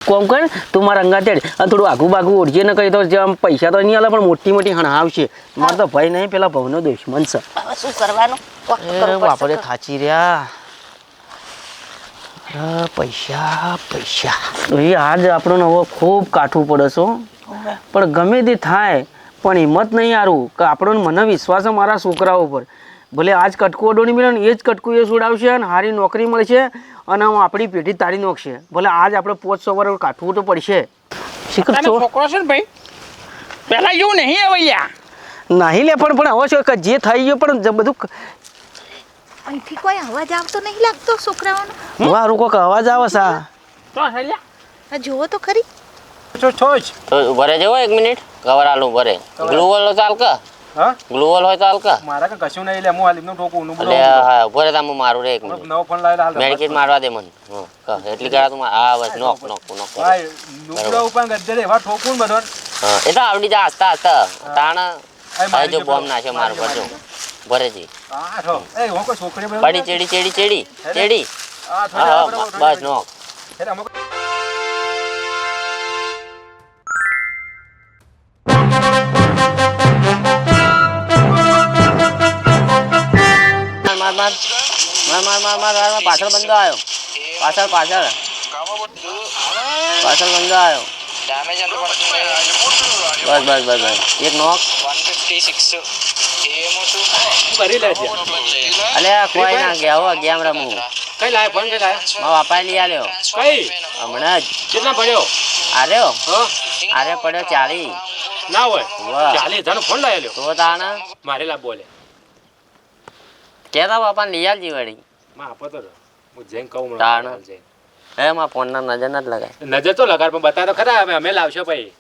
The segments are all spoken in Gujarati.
કોમ કર તું મારા અંગા તેડ થોડું આઘું બાઘું ઓળજે ને કહી તો જેમ પૈસા તો નહીં આલે પણ મોટી મોટી હણાવશે મારે તો ભય નહીં પેલા ભવનો દુશ્મન છે. હવે શું કરવાનું? બાપરે થાચી રહ્યા. પૈસા પૈસા આજ આપણો નવો ખૂબ કાઠું પડે છો પણ ગમે તે થાય પણ હિંમત નહીં હારું કે આપણો મને વિશ્વાસ છે મારા છોકરાઓ પર. ભલે આજ કટકું ઓડોની મળે ને એ જ કટકું એ છોડાવશે અને સારી નોકરી મળશે અને આપણી પેઢી તારી નોખશે. ભલે આજ આપણે 500 વર્ષ કાઠવું તો પડશે. છોકરો છે ને ભાઈ પેલા એવું નહીં હવે યાર નહીં લે પણ હવે શું કે જે થઈ ગયું પણ બધું અહીંથી કોઈ અવાજ આવતો નહીં લાગતો છોકરાઓનો. મારું કોઈક અવાજ આવે સા તો હલ્યા આ જુઓ તો ખરી. છો તો ભરે જવો 1 મિનિટ કવર આલુ ભરે ગ્લુવલ ચાલ કે હા ગ્લુવલ હોય ચાલ કે મારા કે કશું નહીં લે હું હાલ એમનું ઠોકું નું એટલે હા ભરે તા હું મારું રે 1 મિનિટ નવો ફોન લાવેલા હાલ મેડિકેટ મારવા દે મને હા એટલી કરા તું હા બસ નોક નોક નોક ભાઈ નુકડા ઉપર ગદ્દે એવા ઠોકું બધો હા એ તો આવડી જા આસ્તા આસ્તા તાણ આ જો બોમ્બ નાખે માર પર જો ભરે જી હા ઠો એ હું કોઈ છોકરી પડી ચેડી ચેડી ચેડી ચેડી હા હા બસ નોક એટલે અમુક માર માર માર માર માર માર માર પાછળ બંદો આવ્યો પાછળ પાછળ પાછળ બંદો આવ્યો બસ બસ બસ બસ એક નોક 156 કરી લેજે અલે કોઈ ના ગયા હો ગેમ રમું કઈ લાય ફોન કઈ લાય મારા બાપાએ લઈ આલ્યો કઈ હમણાં જ કેટલા પડ્યો આર્યો હા આરે પડ્યો 40 ના હોય વાહ 40,000 નો ફોન લાયેલો તો તાણ મારે લા બોલે કેતા બાપાને લઈ આલજી વળી માં આપો તો હું જઈને કહું તાણ. હમણાં જઈને. હે માં ફોન ના નજર ના જ લગાય નજર તો લગાડ પણ બતા તો ખરા અમે લાવશો ભાઈ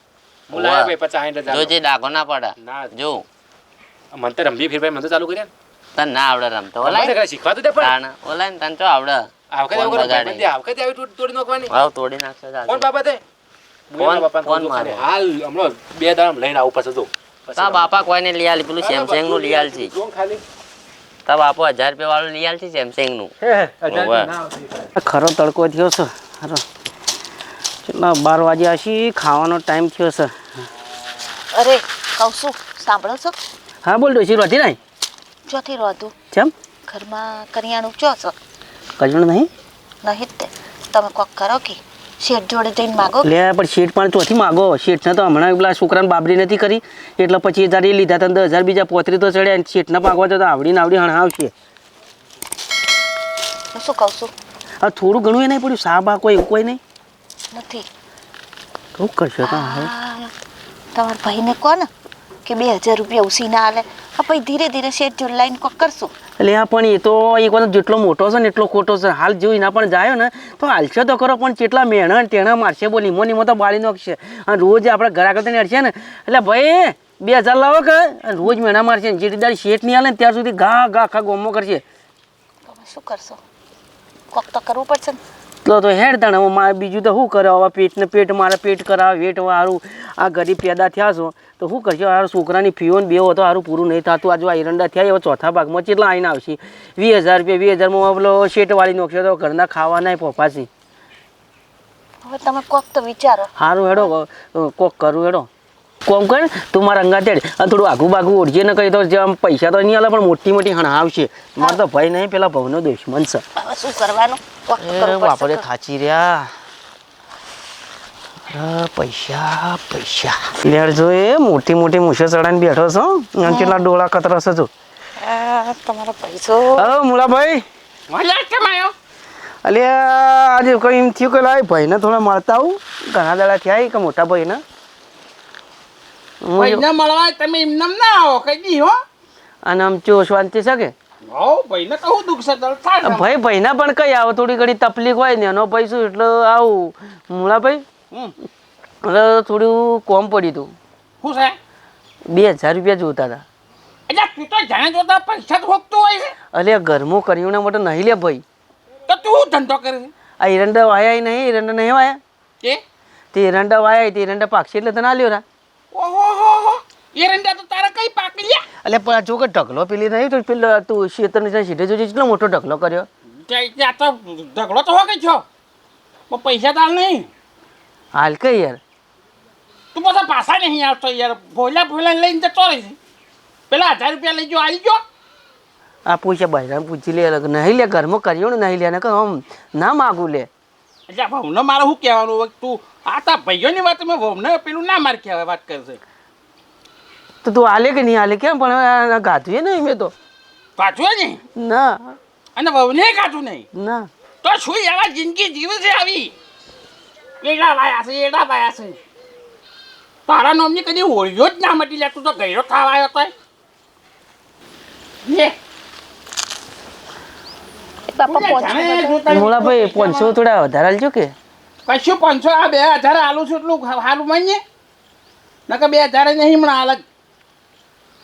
હું લાવ્યો ભાઈ 50-60,000 જો જે ડાઘો ના પડે ના જો મને તો રમવી ફીર ભાઈ મને તો ચાલુ કર્યા તને ના આવડે રમતો ને ઓલાય શીખવા તો દે પણ તાણ ઓલાય તને તો આવડે આ વખતે એવું ફોન કરો બગાડી. ભાઈ આ વખતે આવી તોડી નાખવાની વાવ તોડી નાખશે કોણ ચાલ બાબતે ફોન બાપા ફોન મારે. હાલ હમણાં 2 દાડા લઈને આવું પાછો તો તા બાપા કોઈને લઈ આલી પેલું સેમસંગ નું લઈ આલ છે ખાલી તા બાપો 1000 રૂપિયા વાળું લઈ આલ છે સેમસંગ નું હે ખરો તડકો થયો છે. ખરો કેટલા 12 વાગ્યા હશે ખાવાનો ટાઈમ થયો છે. અરે કહું છું સાંભળો છો? હા બોલ ડોશી રોતી નહીં ચોથી રોતું કેમ ઘરમાં કરિયાણું ચો છો કજણ નહીં નહીં જ તે તમે કોક કરો કે શેઠ જોડે જઈને માગો. લે પણ શેઠ પણ ચોથી માગો શેઠને તો હમણાં પેલા છોકરાને બાબરી નથી કરી એટલે 25,000 એ લીધા તને 10,000 બીજા 35 તો ચડ્યા અને શેઠને માગવા તો આવડી ને આવડી હણાવશે. હું શું કહું છું હા થોડું ઘણું એ નહીં પડ્યું સા બા કોઈ એવું કોઈ નહીં નથી શું કરશો તો હવે તમારા ભાઈને કહો ને કે 2,000 રૂપિયા ઉસી ના આલે હા પછી ધીરે ધીરે શેઠ જોડે લાઈન કોક કરશું. એટલે આ પણ એ તો એક વાર જેટલો મોટો છે ને એટલો ખોટો છે. હાલ જેવું એના પણ જાય ને તો હાલશે તો કરો પણ કેટલા મહેણા ટેણા મારશે બોલ ઈમો તો બાળી નાખશે અને રોજ આપણે ઘર આગળ અડશે ને એટલે ભાઈ 2,000 લાવો કે અને રોજ મહેણા મારશે ને જેટલી દાડી શેઠ નહીં હાલે ને ત્યાં સુધી ઘા ઘા આખા ગોમો કરશે. તમે શું કરશો? કોક તો કરવું પડશે ને. તો હેડ તાણે હવે મારે બીજું તો શું કરે હવે પેટને પેટ મારે પેટ કરાવે વેટ સારું આ ગરીબ પેદા થયા છો તો શું કરશો આ છોકરાની ફીઓ ને બેવો તો સારું પૂરું નહીં થતું. આજુ આ એરંડા થયા હવે ચોથા ભાગમાં કેટલા આવીને આવશે 20,000 રૂપિયા 20,000માં પેલો શેઠ વાળી નાખશે તો ઘરના ખાવાના પોપાસી. હવે તમે કોક તો વિચારો. સારું હેડો કોક કરું હેડો કોમ કર તું મારા અંગા તેડ થોડું આઘું બાઘું ઓળજે ને કહી તો જેમ પૈસા તો નહીં આલે પણ મોટી મોટી હણાવશે. મારે તો ભય નહીં પેલા ભવનો દુશ્મન છે. હવે શું કરવાનું? કોક તો કરવું બાપરે પડશે. થાચી રહ્યા. પૈસા પૈસા લેડ જો એ મોટી મોટી મૂછો ચડાઈને બેઠો છો અને કેટલા ડોળા કતરશે જો. આ તમારો પૈસો હા મુલાભાઈ વલ્લા કેમ આયો અલે આજે કોઈ એમ થયું કે લાય ભાઈને થોડા મળતા આવું ઘણા દાડા થયા કે મોટા ભાઈને ભાઈને મળવા તમે એમનેમ ના આવો કઈ દી હો અને આમ ચો શાંતિ છે કે હો ભાઈને કહું દુખ છે તલ થાય ભાઈના પણ કઈ આવો થોડી ઘણી તકલીફ હોય ને એનો પૈસો એટલે આવું મુલાભાઈ એટલે થોડું કોમ પડ્યું હતું શું છે 2,000 રૂપિયા જોતા હતા. એટલે તું તો જાણે જોતા પૈસા તો હોતું હોય છે અલે ઘરમાં કરિયાણા માટે નહીં લે ભાઈ તો તું ધંધો કરે છે આ એરંડા વાયા નહીં એરંડા નહીં વાયા કે તે એરંડા વાયા તે એરંડા પાકશે એટલે તને આલ્યો રા. ઓહો હો હો એરંડા તો તારા કઈ પાકી લ્યા એટલે પણ જો કે ઢગલો પેલી નહીં તો પેલા તું શેતરની સીધે જોજે કેટલો મોટો ઢગલો કર્યો. ત્યાં તો ઢગલો તો હો કે છો પણ પૈસા તાર નહીં હાલ કે યાર તું પાછા પાછા નહીં આવતો યાર ભોલા લઈને જતો રહીશ પેલા 1000 રૂપિયા લઈ જો આવી ગયો આ પૂછે બહેરાને પૂછી લે નહીં લે ઘરમાં કર્યો ને નહીં લે ને કે આમ ના માગું લે એટલે ભાવને મારે શું કહેવાનું હવે તું આ તા ભાઈઓની વાત મેં ભાવને પેલું ના માર કહેવાય વાત કરશે તો તું હાલે કે નહીં હાલે કેમ પણ ગાધું નહીં મેં તો કાચું નહીં ના અને ભાવને કાચું નહીં ના તો શું એવા જિંદગી જીવે છે આવી એડા વાયા છે તારા નામની કદી હોળીઓ જ ના મટી લે તું તો ગયરો ખાવા આવ્યો તો લે બાપા પહોંચો મોલાભાઈ 500 થોડા વધારે આલજો કે કશું 500 આ 2000 આલું છું એટલું હારું માનીએ નકર 2000 નહીં હમણાં હાલ જ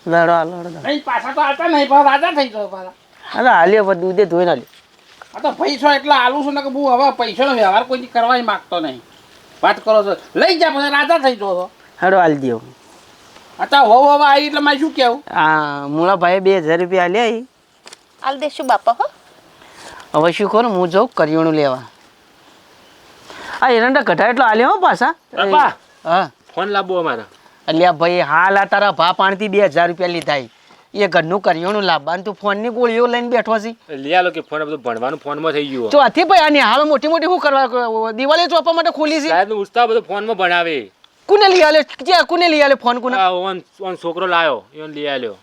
લડો હાલો નહીં પાછા તો આવતા નહીં પણ રાજા થઈ ગયો પાછા અરે હાલે હવે દૂધે ધોઈને હાલે આ તો પૈસો એટલા આલું છું ને કે હું હવે પૈસાનો વ્યવહાર કોઈ કરવા માંગતો નહીં વાત કરો છો લઈ જા પછી રાજા થઈ ગયો છો હાડો હાલ દો અત્યારે હોવ હવે આવી એટલે મારે શું કહેવું આ મોલાભાઈ 2000 રૂપિયા આલ્યા હાલ દેશું બાપા હો હવે શું કરું હું જાઉં કરિયાણું લેવા આ એરંડા ઘટા એટલો આલ્યો હો પાછા બાપા. હા ફોન લાવવો અમારા અલ્યા ભાઈ હાલ આ તારા ભા પાણીથી 2000 રૂપિયા લીધા એ ઘરનું કરિયાણું લાવવાનું તું ફોનની ગોળીઓ લઈને બેઠો છી લઈ આલો કે ફોન બધું ભણવાનું ફોનમાં થઈ ગયું ચોથી ભાઈ આની હાલ મોટી મોટી શું કરવા દિવાળી ચોપા માટે ખોલી છે સાહેબ ઉસ્તા બધું ફોનમાં ભણાવે કોને લઈ આલે ક્યાં કોને લઈ આલે ફોન કોને આ ઓન છોકરો લાયો એને લઈ આલ્યો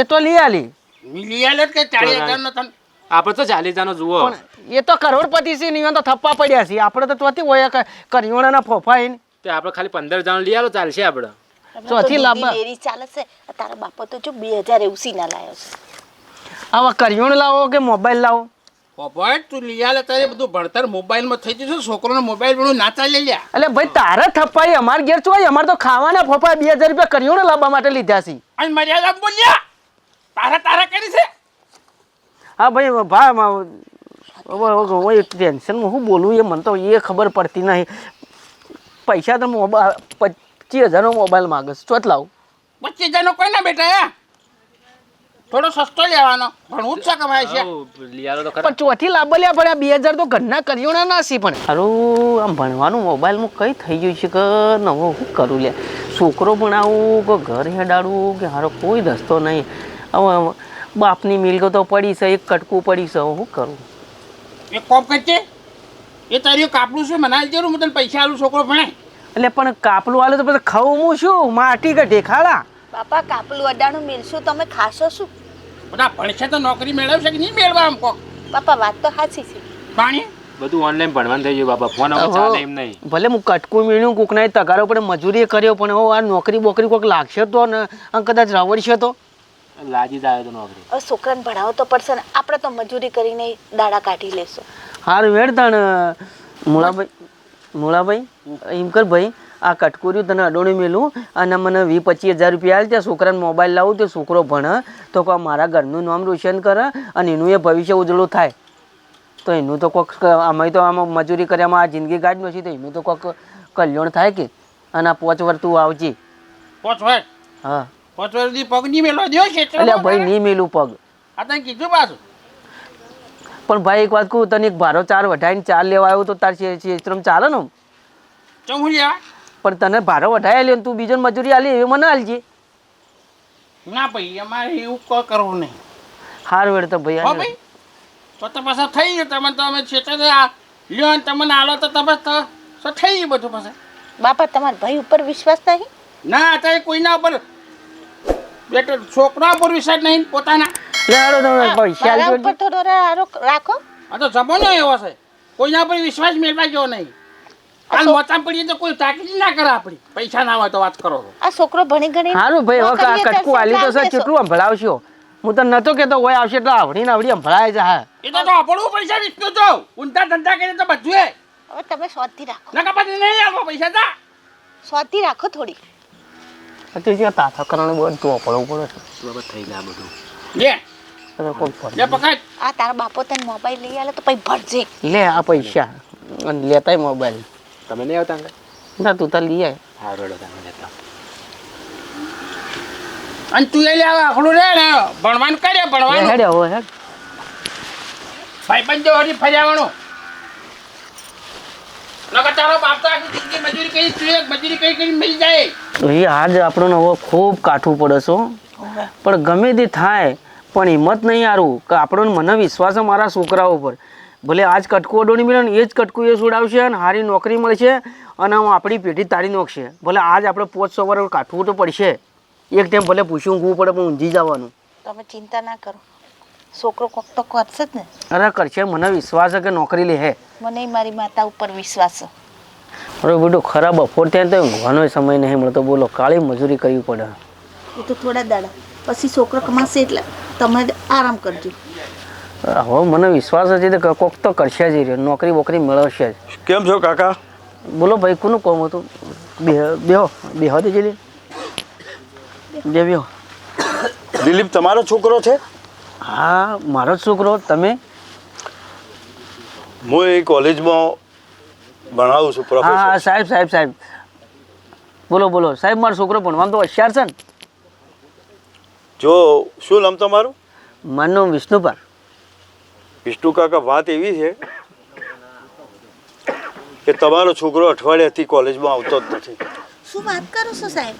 એ તો લઈ આલી મિલી આલે કે 40000 નો તન આપણે તો 40,000 નો જુઓ પણ એ તો કરોડપતિ છે ને તો થપ્પા પડ્યા છે આપણે તો ચોથી હોય કરિયાણાના ફોફા એને તે આપણે ખાલી 15,000 લઈ આલો ચાલશે આપણે ચોથી લાંબા ડેરી ચાલે છે તારા બાપા તો જો 2000 એવું સીના લાયો છે આવા કરિયાણું લાવો કે મોબાઈલ લાવો પોપટ તું લઈ આલે તારે બધું ભણતર મોબાઈલમાં થઈ જશે છોકરોનો મોબાઈલ પણ ના ચાલે લ્યા એટલે ભાઈ તારા થપ્પાઈ અમાર ઘેર ચોય અમાર તો ખાવાના ફોફા 2000 રૂપિયા કરિયાણું લાવવા માટે લીધા છે અને મર્યાદા બોલ્યા તારા કરી છે હા ભાઈ ભા ટેન્શનમાં હું બોલું એ મને તો એ ખબર પડતી નહીં પૈસા તો 25,000 નો મોબાઈલ માગસ ચોથ લાવું 25,000 નો કોઈ ના બેટા હે થોડો સસ્તો લેવાનો ભણવું જ છે કમાય છે લઈ આલો તો ખરા પણ ચોથી લાભ લ્યા પણ આ 2000 તો ઘરના કરિયાણા ના છે પણ હારું આમ ભણવાનું મોબાઈલમાં કઈ થઈ ગયું છે કે નવો શું કરું લે છોકરો ભણાવું કે ઘર હેડાડવું કે હારો કોઈ રસ્તો નહીં હવે બાપની મિલકો તો પડી છે એક કટકું પડી છે હું કરું એક કોપ કરજે એ તારી કાપડું છે મને જરૂર હું તને પૈસા આલું છોકરો ભણે એટલે પણ કાપલું આલે તો પછી ખાવું હું શું માટી કે ઢેખાડા બાપા કાપલું અડાણું મેળશું તમે ખાશો શું બધા ભણશે તો નોકરી મેળવશે કે નહીં મેળવા આમ કો બાપા વાત તો સાચી છે પાણી બધું ઓનલાઈન ભણવાનું થઈ ગયું બાપા ફોન હવે ચાલે એમ નહીં ભલે હું કટકું મેળ્યું કોકના તગારો પડે મજૂરી કર્યો પણ હવે આ નોકરી બોકરી કોઈક લાગશે તો ને કદાચ રવડશે તો લાજી જાય તો નોકરી હવે છોકરાને ભણાવો તો પડશે ને આપણે તો મજૂરી કરીને દાડા કાઢી લેશું હારું વેડ તણ મુળાભાઈ એમ કર ભાઈ આ કટકુર્યું તને અડોણી મેલું અને મને 20-25,000 રૂપિયા આલ ત્યાં છોકરાને મોબાઈલ લાવું તો છોકરો ભણે તો કોઈ મારા ઘરનું નામ રોશન કરે અને એનું એ ભવિષ્ય ઉજળું થાય તો એનું તો કોઈક અમે તો આમાં મજૂરી કર્યામાં આ જિંદગી ગાઢ નથી તો એનું તો કોઈક કલ્યાણ થાય કે અને આ 5 વર્ષ તું આવજે 5 વર્ષ હા 5 વર્ષથી પગ નહીં મેળવા દો છે એટલે ભાઈ નહીં મેલું પગ આ તને કીધું પાછું પણ ભાઈ એક વાત કહું તને એક ભારો 4 વઢાઈને 4 લેવા આવ્યો તો તાર ચેત્રમ ચાલે ને ચમ હું લેવા પણ તને ભારો વઢાઈ આલ્યો તું બીજો મજૂરી આલી એવી મને આલજે ના ભાઈ અમારે એવું કોઈ કરવું નહીં હાર વેડ તો હો ભાઈ ભાઈ તો પાછા થઈ ગયું તમે તો અમે છેતર લ્યો ને તમને આલો તો તમે તો થઈ ગયું બધું પાછા બાપા તમારા ભાઈ ઉપર વિશ્વાસ નહીં ના અત્યારે કોઈના ઉપર બેટા છોકરા ઉપર વિશ્વાસ નહીં પોતાના લેડો તમે પૈસા મારા આલજો ઉપર થોડો રાખો આ તો જમાનો એવો છે કોઈના ઉપર વિશ્વાસ મેળવા જેવો નહીં કાલ મોચા પડીએ તો કોઈ તાકીદ ના કરે આપણી પૈસા ના હોય તો વાત કરો છો આ છોકરો ભણી ગણી હારું ભાઈ હવે આ કટકું આલી તો સર કેટલું સંભળાવશો હું તો નતો કેતો હોય આવશે એટલે આવડીને આવડી સંભળાય છે હા એ તો આપણું પૈસા વિકતું તો ઊંધા ધંધા કરીને તો બધું એ હવે તમે સ્વાદથી રાખો ના કપાતી નહીં આપો પૈસા તા સ્વાદથી રાખો થોડી તો જે તાથા કરવાનું બહુ ચોપડવું પડે છે બાબા થઈ ગયા બધું લે તો કોઈ ફરક લે પકડ આ તારા બાપો તને મોબાઈલ લઈ આલે તો પછી ભરજે લે આ પૈસા અને લેતાય મોબાઈલ તમે નહીં આવતા અંકલ ના તું તો લઈ આય હા રોડો તમે લેતા અને તું એ લે આપણું રે ને ભણવાનું કરે ભણવાનું હેડે હવે હેડ ભાઈ બંધો હરી ફર્યાવાનું નકર તારો બાપ તો આખી જિંદગી તું એક મજૂરી કરી મળી જાય. એ આજ આપણને હવે ખૂબ કાઠું પડે છે હો. પણ ગમે તે થાય પણ હિંમત નહીં હારું કે આપણને મને વિશ્વાસ છે મારા છોકરાઓ પર. ભલે આજ કટકું અડોણી મળે ને એ જ કટકું એ છોડાવશે અને સારી નોકરી મળશે અને આપણી પેઢી તારી નોખશે. ભલે આજ આપણે 500 વાર કાઠવું તો પડશે. એક ટાઈમ ભલે પૂછ્યું ઊંઘવું પડે પણ ઊંઘી જવાનું. તમે ચિંતા ના કરો, છોકરો કોક તો કરશે જ ને. અરે કરશે, મને વિશ્વાસ છે કે નોકરી લે હે. મને મારી માતા ઉપર વિશ્વાસ છે. અરે બેટો ખરાબ બપોર ત્યાં તો ઊંઘવાનો સમય નહીં મળતો. બોલો કાળી મજૂરી કરવી પડે. એ તો થોડા દાડા પછી છોકરો કમાશે એટલે તમે આરામ કરજો. હવે મને વિશ્વાસ છે કે કોક તો કરશે જ એ. નોકરી બોકરી મેળવશે જ. કેમ છો કાકા? બોલો ભાઈ કોનું કામ હતું? બેહો દેજે લે. બેહો. દિલીપ તમારો છોકરો છે? હા મારો જ છોકરો. તમે? હું એ કોલેજમાં ભણાવું છું હા પ્રોફેસર. સાહેબ બોલો સાહેબ મારો છોકરો ભણવામાં તો હોશિયાર છે ને. જો શું નામ તમારું? મારું નામ વિષ્ણુપાલ. વિષ્ણુ કાકા, વાત એવી છે કે તમારો છોકરો અઠવાડિયાથી કોલેજમાં આવતો જ નથી. શું વાત કરો છો સાહેબ?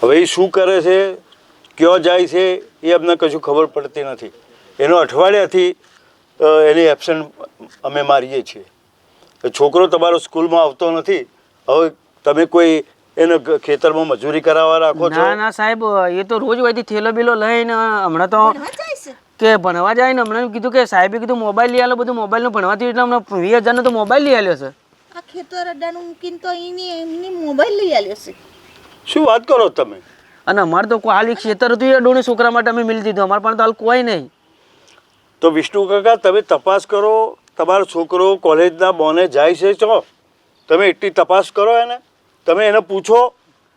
હવે એ શું કરે છે, ક્યાં જાય છે એ અમને કશું ખબર પડતી નથી. એનો અઠવાડિયાથી એની એબસન્ટ અમે મારીએ છીએ. છોકરો તમારો સ્કૂલમાં આવતો નથી. હવે તમે કોઈ એને ખેતરમાં મજૂરી કરાવવા રાખો છો? ના સાહેબ, એ તો રોજ વહીથી થેલો બેલો લઈને હમણાં તો કે ભણવા જાય ને હમણાં કીધું કે સાહેબે કીધું મોબાઈલ લઈ આલો. બધું મોબાઈલનું ભણવાથી એટલે હમણાં 20,000નો તો મોબાઈલ લઈ આલ્યો છે. આ ખેતર અડાનું મૂકીને તો એમની મોબાઈલ લઈ આલ્યો છે. શું વાત કરો તમે? અને અમારે તો હાલ એક ખેતર હતું એ ડોણી છોકરા માટે અમે મિલી દીધું. અમારે પણ તો હાલ કોઈ નહીં. તો વિષ્ણુ કાકા તમે તપાસ કરો. તમારો છોકરો કોલેજના બોને જાય છે છો? તમે એટલી તપાસ કરો એને. તમે એને પૂછો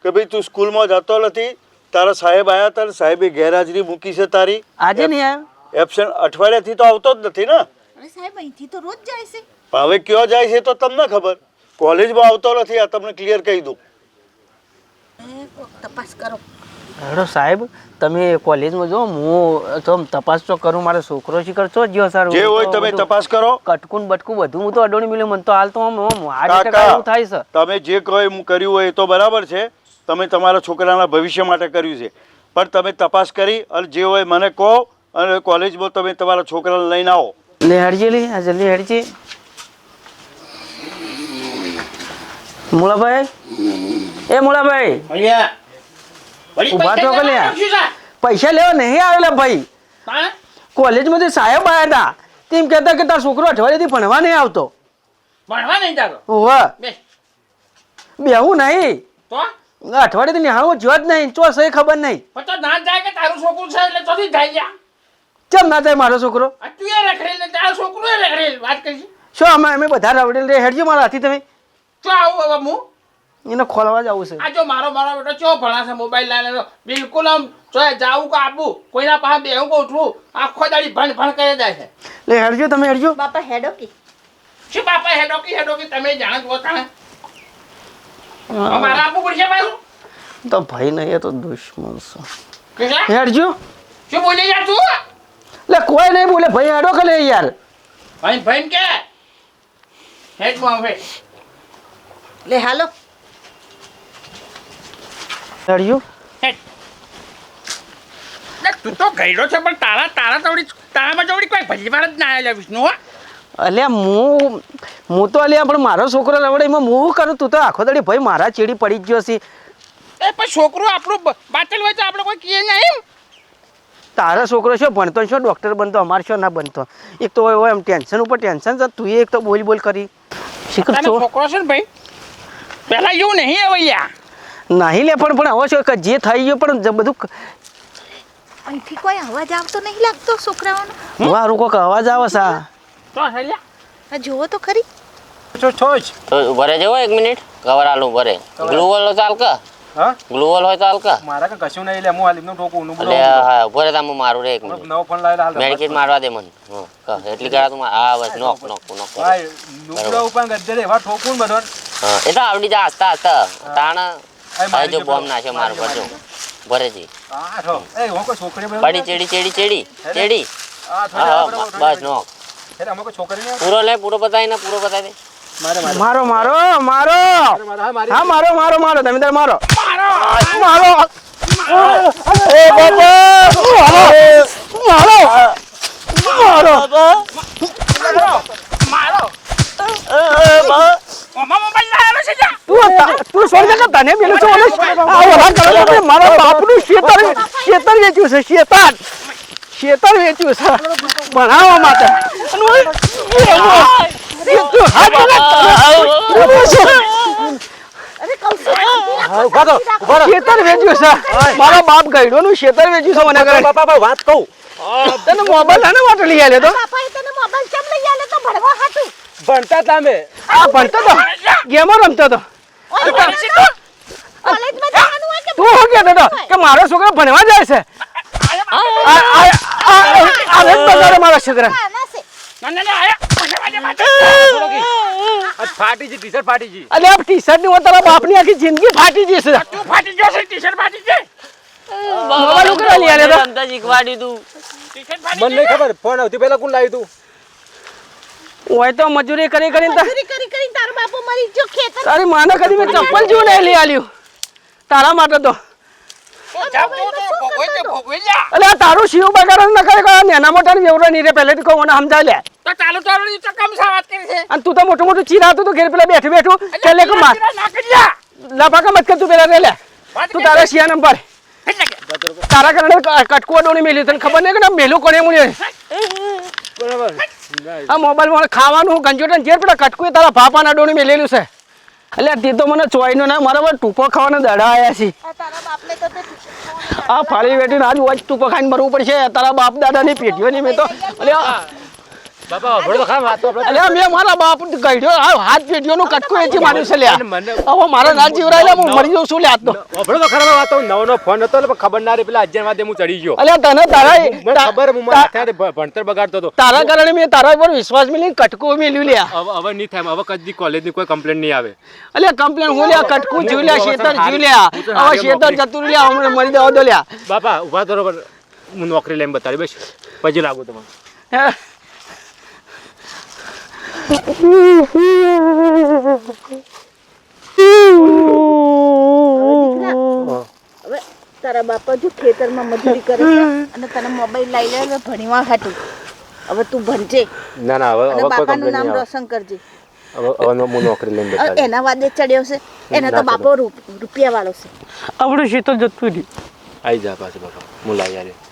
કે ભાઈ તું સ્કૂલમાં જતો નથી, તારા સાહેબ આવ્યા હતા, સાહેબે ગેરહાજરી મૂકી છે તારી. આજે નહીં આવ્યો? એબસન્ટ અઠવાડિયાથી તો આવતો જ નથી ને. અરે સાહેબ અહીંથી તો રોજ જાય છે. પણ હવે કયો જાય છે તો તમને ખબર. કોલેજમાં આવતો નથી, આ તમને ક્લિયર કહી દઉં. તપાસ કરો. હેડો સાહેબ, તમે કોલેજમાં જો, હું તો તપાસ તો કરું. મારો છોકરો શીખર છો જ્યો સર. જે હોય તમે તપાસ કરો. કટકુન બટકું બધું હું તો અડોણી મિલ્યો. મને તો હાલ તો કાકા, એવું થાય છે. તમે જે કહો એમ કર્યું હોય એ તો બરાબર છે. તમે તમારા છોકરાના ભવિષ્ય માટે કર્યું છે. પણ તમે તપાસ કરી અને જે હોય મને કહો અને કોલેજમાં તમે તમારા છોકરાને લઈને આવો. લે હેડજે લે, આ જલ્દી હેડજે. મુળાભાઈ, એ મુળાભાઈ, અહીંયા વળી ઊભા પૈસા થો કે લે. લેવા આવશું સા? પૈસા લેવા નહીં આવેલા ભાઈ. હા? કોલેજમાંથી સાહેબ આવ્યા હતા. તેમ કહેતા કે તારો છોકરો અઠવાડિયાથી ભણવા નહીં આવતો. ભણવા નહીં જાતો? ઓહ, બેસ. બેહું નહીં. તો અઠવાડિયાથી નિહાળવું જો જ નહીં. ચો સહી ખબર નહીં. પણ તો ના જાય કે તારું છોકરું છે એટલે ચોથી જાય જા. કેમ ના થાય મારો છોકરો? આ તું એ રખડેલ ને તારું છોકરું એ રખડેલ. વાત કરી શું અમે બધા રાવડેલ રે હેડજો મારા હાથી તમે. ચો આવું હવે હું એને ખોલવા જ આવું છે. આ જો મારો બેટો ચો ભણાશે મોબાઈલ લાવે બિલકુલ આમ જો જાવું કે આપવું કોઈના પાસે બેહું કે ઉઠવું આખો દાડી ભણ કરે જાય છે. લે હેડજો તમે હેડજો. બાપા હેડો કે શું બાપા હેડોકી તમે જાણો છો કાં મારા આપવું પડશે પાછું તો ભાઈ નહીં, એ તો દુશ્મન છે. કે હેડજો. શું બોલી યાર તું? લે કોઈ નહીં બોલે ભાઈ. હેડો કે લે યાર. ભાઈ ભાઈ કે હેડ માં હવે લે હાલો. હેડજો. હેડ તું તો ગયડો છે પણ તારામાં જોડી કોઈ ભજીવાર જ ના આવેલા વિષ્ણુ હો. અલ્યા હું તો અલ્યા પણ મારો છોકરો લવડે એમાં હું કરું? તું તો આખો દાડી ભાઈ મારા ચેડી પડી જ ગયો છે. એ પણ છોકરું આપણું બાચલ હોય તો આપણે કોઈ કહીએ નહીં. તારો છોકરો શું ભણતો શું ડૉક્ટર બનતો? અમારે શું ના બનતો? એક તો હોય એમ ટેન્શન ઉપર ટેન્શન છે. તું એક તો બોલ કરી શીખ છો. છોકરો છે ને ભાઈ પેલા એવું નહીં હવે લ્યા નહીં લે પણ હવે શું કે જે થઈ ગયું પણ બધું અહીંથી કોઈ અવાજ આવતો નહીં લાગતો છોકરાઓનો? મારું કોઈક અવાજ આવે છે. તો હેલ્યા આ જુઓ તો ખરી. તો ભરે જવો 1 મિનિટ કવર આલું ભરે. ગ્લુવલ ચાલ કે? હા? ગ્લુવલ હોય ચાલ કે? મારા કે કશું નહીં લે. હું હાલ એમનું ઠોકું નું એટલે હા ભરે તા હું મારું રે 1 મિનિટ. નવો ફોન લાવેલા હાલ. મેડિકેટ મારવા દે મને. હા એટલી કરા તું હા બસ નોક ભાઈ નુકડો ઉપર ગદ્દે એવા ઠોકું બધો. હા એ તો આવડી જા આસ્તા તાણ હવે જો બોમ્બ નાખ્યો મારું પર જો ભરે જી હા ઠો. એ હું કોઈ છોકરી પડી ચેડી હા હા બસ નોક એટલે અમે કોઈ છોકરી નહીં. પૂરો લે પૂરો બતાવી દે મારે મારો મારો મારો હા મારો મારો મારો તમે તાર મારો મારો મારો એ બાબા મારો મારો મારો ઓમાં મોબાઈલ લાયેલો છે જા તું છોડ દે કે તને મેલું છો આ ઓલા કરો કે મારા બાપનું શેતર વેચ્યું છે શેતર વેચ્યું છે બનાવવા માટે શેતર વેચ્યું છે મારા બાપ ગયડો નું શેતર વેચ્યું છે મને કરે બાપા વાત કહું તને મોબાઈલ આને માટે લઈ આલે તો બાપાએ તને મોબાઈલ કેમ લઈ આલે તો ભણવા હાટું ભણતા તમે આ ભણતો તો ગેમો રમતો તો કોલેજમાં જવાનું હોય કે તું શું કહેતો હતો કે મારો છોકરો ભણવા જાય છે આ બગાડે મારા છોકરા આના છે ના ના ના આયા ફાટી જી ટી-શર્ટ ફાટી જી અલે આ ટી-શર્ટ ની તારા બાપની આખી જિંદગી ફાટી જશે તું ફાટી ગયો છે ટી-શર્ટ ફાટી છે મોબાઈલ ઉકળા લઈ આલે તો રમતા શીખવાડ્યું તું ટી-શર્ટ ફાટી મને નહીં ખબર ફોન આવતી પહેલા કોણ લાવ્યું તું ઓય તો મજૂરી કરી કરીને મજૂરી કરી કરી તારો બાપુ મરી ગયો ખેતર તારી માને કદી મેં ચપ્પલ જેવું નહીં લઈ આલ્યું તારા માટે તો જાવ તો ભોગવે જા અલે આ તારું શિવ બગાડ ન કરે કે નેના મોટા વ્યવરો નહીં રે પહેલેથી કહું મને સમજાય લે તો ચાલુ ચાલુ ની તો કમ સા વાત કરી છે અને તું તો મોટું મોટું ચીરા હતું તું ઘેર પેલા બેઠું બેઠું ચાલે કે માર ના કર્યા લફાકા મત કર તું પેલા રે લે તું તારા શિયા નંબર તારા કારણે કટકુआ ડોણી મેલ્યું તને ખબર નહીં કે મેલું કોને મુલ્યો બરાબર આ મોબાઈલ માં ખાવાનું ગંજોટન જે પેલા કટકુએ તારા ભાપાના ડોણી મેલેલું છે એટલે તે તો મને ચોઈનો ના મારા પર ટૂંકો ખાવાના દડા આયા છે તારા બાપને તો તે આ ફાળી વેટીને આજ વચ ટૂંકો ખાઈને મરવું પડશે તારા બાપ દાદાની પેઢીઓની મેં તો બાપા ભણો ખા વાત તો એટલે મેં મારા બાપ ગઈડ્યો હાથ પેઢીઓનું કટકું વેચી માર્યું છે લ્યા મને હવે મારા ના જીવરાયેલા હું મરી જાઉં છું લ્યા તો ભણો તો ખરાબ વાત નવો ફોન હતો એટલે ખબર ના રે પેલા અજ્જન વાદે હું ચડી ગયો એટલે તને તારા મને ખબર હું મારા હાથે ભણતર બગાડતો હતો તારા કારણે મેં તારા પર વિશ્વાસ મેળવીને કટકું મેલ્યું લ્યા હવે નહીં થાય હવે કદી કોલેજની કોઈ કમ્પ્લેન નહીં આવે એટલે કમ્પ્લેન હું લ્યા કટકું જીવ લ્યા શેતર જીવ લ્યા હવે શેતર જતું લ્યા હમણાં મરી દેવા દો લ્યા બાપા ઉભા તો બરોબર હું નોકરી લઈને બતાવી બસ પછી લાગુ તમને હે? હવે તારા બાપા જો ખેતરમાં મજૂરી કરે છે અને તને મોબાઈલ લઈ લે ભણવા હાટું હવે તું ભણજે ના ના હવે અને હવે કોઈ બાપાનું કમ્પ્લેન નામ નહીં આવે રોશન કરજે હવે હું નોકરી લઈને હવે બતાવી એના વાદે ચડ્યો છે એને તો બાપો રૂપિયા વાળો છે આપણું શેતર જતું રહ્યું આવી જા પાછું બાપા હું લાવી આવ્યો